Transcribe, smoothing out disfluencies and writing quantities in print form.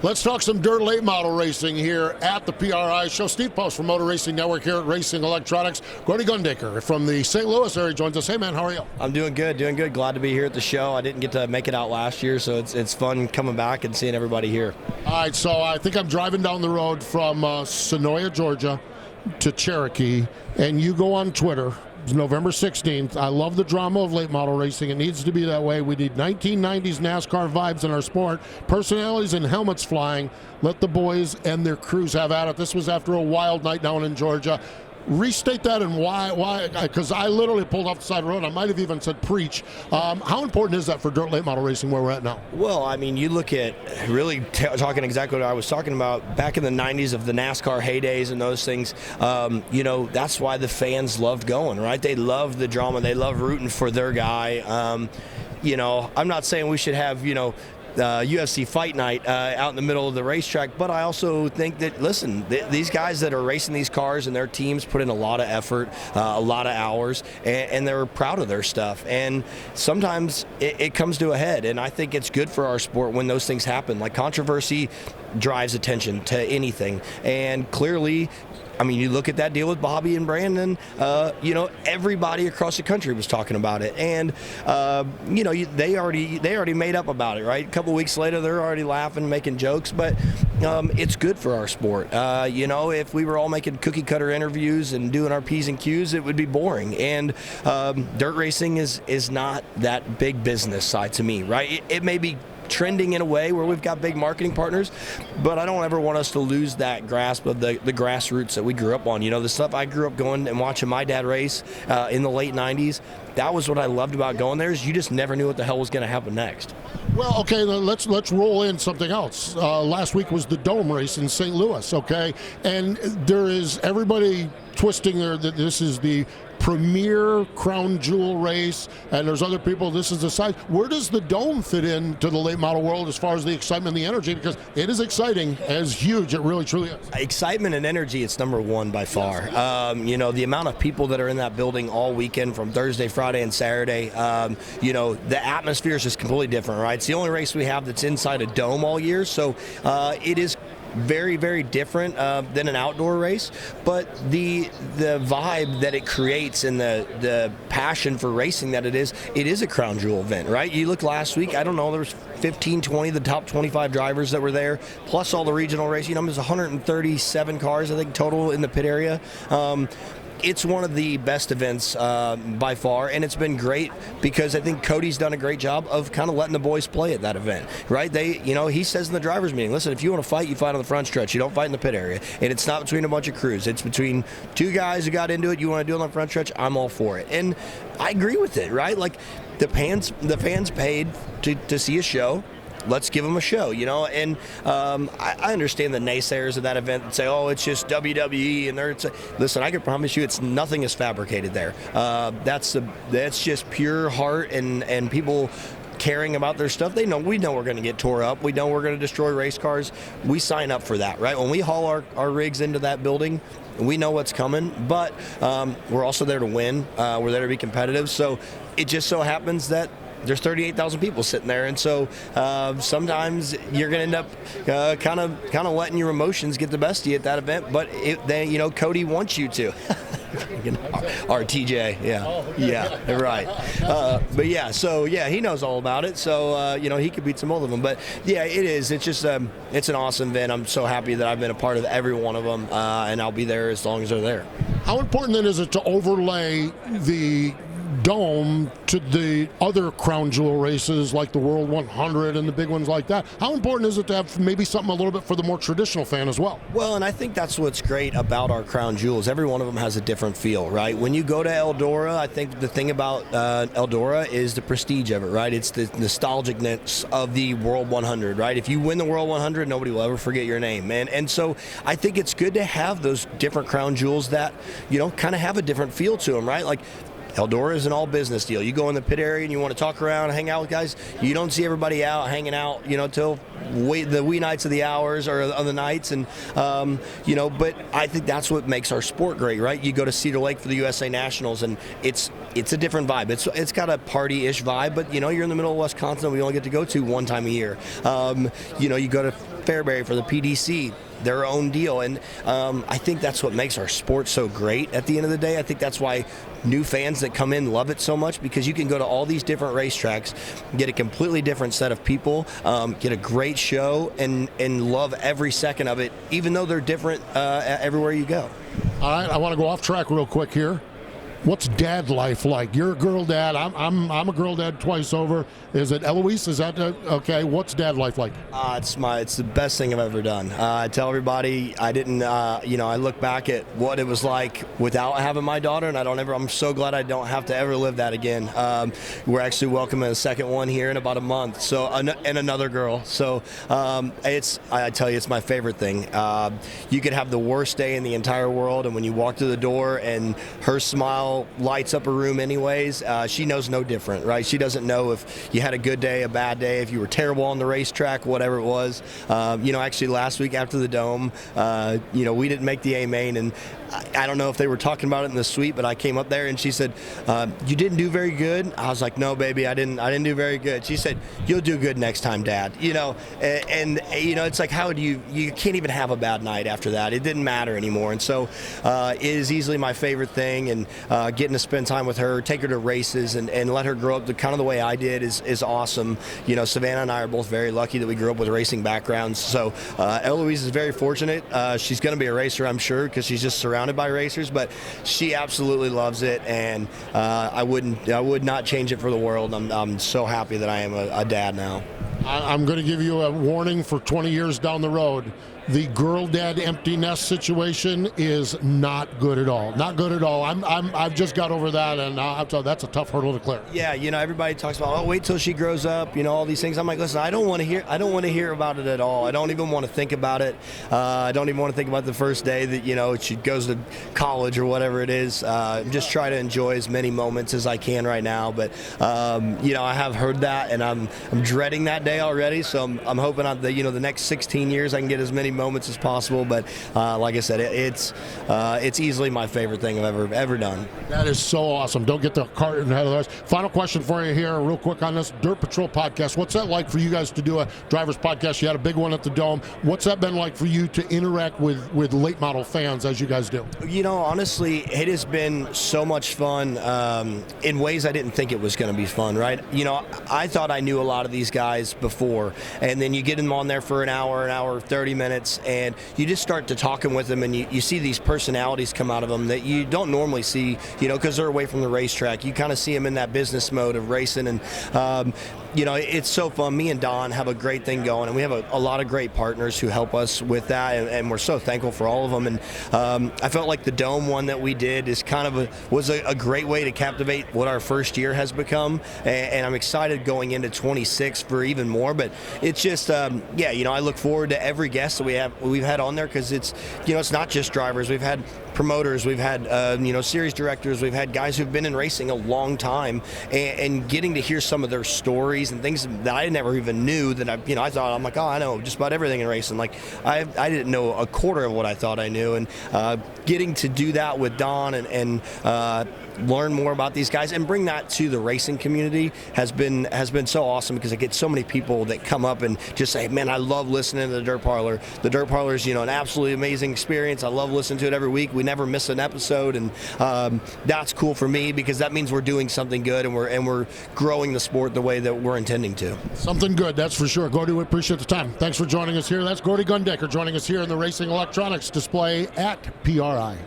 Let's talk some dirt late model racing here at the PRI show. Steve Post from Motor Racing Network here at Racing Electronics. Gordy Gundaker from the St. Louis area joins us. Hey, man, how are you? I'm doing good. Glad to be here at the show. I didn't get to make it out last year, so it's fun coming back and seeing everybody here. All right, so I think I'm driving down the road from Sonoya, Georgia to Cherokee, and you go on Twitter. It's November 16th. I love the drama of late model racing. It needs to be that way. We need 1990s NASCAR vibes in our sport. Personalities and helmets flying. Let the boys and their crews have at it. This was after a wild night down in Georgia. Restate that and why? Because I literally pulled off the side of the road. I might have even said preach. How important is that for dirt late model racing where we're at now? Well, I mean, you look at really talking exactly what I was talking about back in the 90s of the NASCAR heydays and those things. That's why the fans loved going, right? They loved the drama. They loved rooting for their guy. I'm not saying we should have, UFC fight night out in the middle of the racetrack, but I also think that, listen, these guys that are racing these cars and their teams put in a lot of effort, a lot of hours, and they're proud of their stuff. And sometimes it comes to a head, and I think it's good for our sport when those things happen. Like, controversy drives attention to anything, and clearly, I mean, you look at that deal with Bobby and Brandon, everybody across the country was talking about it. And, they already made up about it, right? A couple weeks later, they're already laughing, making jokes. But it's good for our sport. If we were all making cookie cutter interviews and doing our P's and Q's, it would be boring. And dirt racing is not that big business side to me, right? It may be trending in a way where we've got big marketing partners, but I don't ever want us to lose that grasp of the grassroots that we grew up on. The stuff I grew up going and watching my dad race in the late 90s, that was what I loved about going there, is you just never knew what the hell was going to happen next. Well, okay, let's roll in something else. Last week was the Dome race in St. Louis, okay? And there is everybody twisting that this is the premier crown jewel race, and there's other people, this is the size. Where does the Dome fit into the late model world as far as the excitement and the energy? Because it is exciting, it's huge, it really truly is. Excitement and energy, it's number one by far. The amount of people that are in that building all weekend from Thursday, Friday, and Saturday, the atmosphere is just completely different, right? It's the only race we have that's inside a dome all year, so it is very, very different than an outdoor race, but the vibe that it creates and the passion for racing that it is a crown jewel event, right? You look last week, I don't know, there was 15, 20 of the top 25 drivers that were there, plus all the regional racing. There's 137 cars, I think, total in the pit area. It's one of the best events by far, and it's been great because I think Cody's done a great job of kind of letting the boys play at that event, right? He says in the drivers' meeting, listen, if you want to fight, you fight on the front stretch. You don't fight in the pit area, and it's not between a bunch of crews. It's between two guys who got into it. You want to do it on the front stretch, I'm all for it, and I agree with it, right? Like, the fans paid to see a show. Let's give them a show, and I understand the naysayers of that event that say, oh, it's just WWE, and listen, I can promise you nothing is fabricated there. That's just pure heart and people caring about their stuff. We know we're going to get tore up. We know we're going to destroy race cars. We sign up for that, right? When we haul our rigs into that building, we know what's coming, but we're also there to win. We're there to be competitive. So it just so happens that there's 38,000 people sitting there, and so sometimes you're going to end up kind of letting your emotions get the best of you at that event. But Cody wants you to. RTJ, yeah, right. But yeah, so yeah, he knows all about it. So he could beat some of them. But yeah, it is. It's just it's an awesome event. I'm so happy that I've been a part of every one of them, and I'll be there as long as they're there. How important then is it to overlay the Dome to the other crown jewel races like the World 100 and the big ones like that? How important is it to have maybe something a little bit for the more traditional fan as well? Well, and I think that's what's great about our crown jewels. Every one of them has a different feel, right? When you go to Eldora, I think the thing about Eldora is the prestige of it, right? It's the nostalgicness of the World 100, right? If you win the World 100, nobody will ever forget your name, man. And so I think it's good to have those different crown jewels that, kind of have a different feel to them, right? Like, Eldora is an all-business deal. You go in the pit area and you want to talk around, hang out with guys. You don't see everybody out hanging out, till the wee nights of the hours or on the nights, and But I think that's what makes our sport great, right? You go to Cedar Lake for the USA Nationals, and it's a different vibe. It's got a party-ish vibe, but you're in the middle of Wisconsin. We only get to go to one time a year. You go to Fairbury, for the PDC, their own deal. And I think that's what makes our sport so great at the end of the day. I think that's why new fans that come in love it so much, because you can go to all these different racetracks, get a completely different set of people, get a great show, and love every second of it, even though they're different everywhere you go. All right, I want to go off track real quick here. What's dad life like? You're a girl dad. I'm a girl dad twice over. Is it Eloise? Is that okay? What's dad life like? It's the best thing I've ever done. I tell everybody I didn't. I look back at what it was like without having my daughter, and I'm so glad I don't have to ever live that again. We're actually welcoming a second one here in about a month. So and another girl. So I tell you, it's my favorite thing. You could have the worst day in the entire world, and when you walk through the door and her smile lights up a room anyways, she knows no different, right? She doesn't know if you had a good day, a bad day, if you were terrible on the racetrack, whatever it was. Actually last week after the Dome, we didn't make the A main, and I don't know if they were talking about it in the suite, but I came up there and she said, you didn't do very good. I was like, no, baby, I didn't do very good. She said, you'll do good next time, Dad. It's like, how do you can't even have a bad night after that. It didn't matter anymore. And so it is easily my favorite thing, and getting to spend time with her, take her to races, and let her grow up kind of the way I did is awesome. Savannah and I are both very lucky that we grew up with racing backgrounds. So Eloise is very fortunate. She's going to be a racer, I'm sure, because she's just surrounded by racers, but she absolutely loves it, and I would not change it for the world. I'm so happy that I am a dad now. I'm going to give you a warning for 20 years down the road. The girl dad empty nest situation is not good at all. Not good at all. I've just got over that, and I'll tell you, that's a tough hurdle to clear. Yeah, everybody talks about, wait till she grows up, all these things. I'm like, listen, I don't want to hear about it at all. I don't even want to think about it. I don't even want to think about the first day that she goes to college or whatever it is. Just try to enjoy as many moments as I can right now. But I have heard that, and I'm dreading that day already. So I'm hoping the next 16 years I can get as many moments as possible. But like I said, it's easily my favorite thing I've ever done. That is so awesome. Don't get the cart ahead of the rest. Final question for you here, real quick, on this Dirt Patrol podcast. What's that like for you guys to do a driver's podcast? You had a big one at the Dome. What's that been like for you to interact with late model fans as you guys do? Honestly, it has been so much fun in ways I didn't think it was going to be fun, right? I thought I knew a lot of these guys before, and then you get them on there for an hour, 30 minutes, and you just start to talking with them, and you see these personalities come out of them that you don't normally see, because they're away from the racetrack. You kind of see them in that business mode of racing, and it's so fun. Me and Don have a great thing going, and we have a lot of great partners who help us with that, and we're so thankful for all of them. And I felt like the Dome one that we did is was a great way to captivate what our first year has become, and I'm excited going into 26 for even more. But it's just, I look forward to every guest that we've had on there, because it's not just drivers. We've had promoters, we've had series directors, we've had guys who've been in racing a long time, and getting to hear some of their stories and things that I never even knew that I thought, I'm like, I know just about everything in racing. Like I didn't know a quarter of what I thought I knew, and getting to do that with Don and learn more about these guys and bring that to the racing community has been so awesome, because I get so many people that come up and just say, man, I love listening to the Dirt Parlor. The Dirt Parlor is an absolutely amazing experience. I love listening to it every week. We never miss an episode, and that's cool for me, because that means we're doing something good, and we're growing the sport the way that we're intending to. Something good, that's for sure. Gordy, we appreciate the time. Thanks for joining us here. That's Gordy Gundaker joining us here in the Racing Electronics display at PRI.